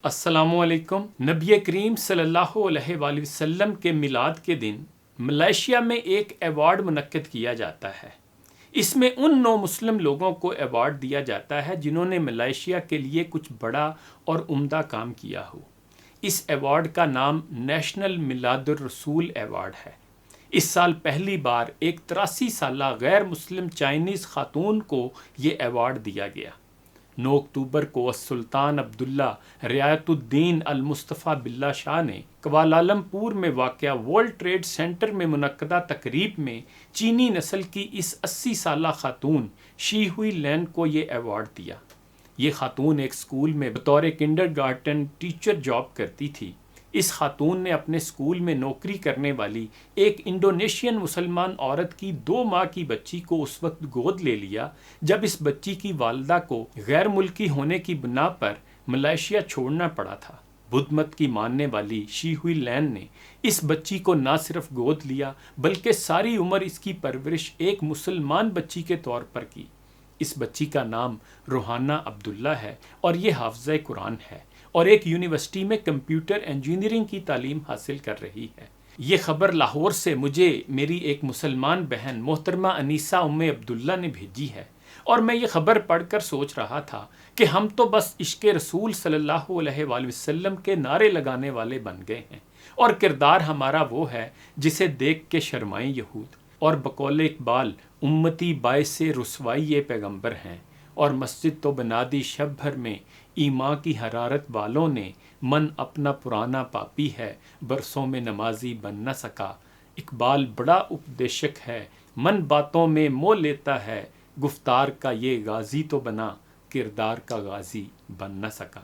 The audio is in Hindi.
अस्सलामुअलैकुम। नबी करीम सल्लल्लाहु अलैहि वसल्लम के मिलाद के दिन मलेशिया में एक अवार्ड मुनक्किद किया जाता है। इसमें उन 9 मुस्लिम लोगों को अवार्ड दिया जाता है जिन्होंने मलेशिया के लिए कुछ बड़ा और उम्दा काम किया हो। इस अवार्ड का नाम नेशनल मिलादुर रसूल अवार्ड है। इस साल पहली बार एक 83 साला गैर मुस्लिम चाइनीज़ खातून को ये अवार्ड दिया गया। 9 अक्टूबर को सुल्तान अब्दुल्ला रियायतुद्दीन अल मुस्तफ़ा बिल्ला शाह ने कुआलालंपुर में वाक़या वर्ल्ड ट्रेड सेंटर में मुनक्कदा तकरीब में चीनी नस्ल की इस 80 साला खातून शी हुई लैन को ये अवार्ड दिया। ये खातून एक स्कूल में बतौर किंडरगार्टन टीचर जॉब करती थी। इस खातून ने अपने स्कूल में नौकरी करने वाली एक इंडोनेशियन मुसलमान औरत की 2 माह की बच्ची को उस वक्त गोद ले लिया जब इस बच्ची की वालिदा को गैर मुल्की होने की बिना पर मलेशिया छोड़ना पड़ा था। बुद्ध मत की मानने वाली शी हुई लैन ने इस बच्ची को न सिर्फ गोद लिया बल्कि सारी उम्र इसकी परवरिश एक मुसलमान बच्ची के तौर पर की। इस बच्ची का नाम रोहाना अब्दुल्ला है और ये हाफ़िज़ा कुरान है और एक यूनिवर्सिटी में कंप्यूटर इंजीनियरिंग की तालीम हासिल कर रही है। ये खबर लाहौर से मुझे मेरी एक मुसलमान बहन मोहतरमा अनीसा उम्मे अब्दुल्ला ने भेजी है और मैं ये खबर पढ़कर सोच रहा था कि हम तो बस इश्क़ रसूल सल्लल्लाहु अलैहि वसल्लम के नारे लगाने वाले बन गए हैं और किरदार हमारा वो है जिसे देख के शर्माएं यहूद। और बकौल इकबाल उम्मती बाइसे रुसवाई ये पैगंबर हैं और मस्जिद तो बना दी शब भर में ईमा की हरारत वालों ने मन अपना पुराना पापी है बरसों में नमाजी बन न सका। इकबाल बड़ा उपदेशक है मन बातों में मोह लेता है गुफ्तार का ये गाजी तो बना किरदार का गाजी बन न सका।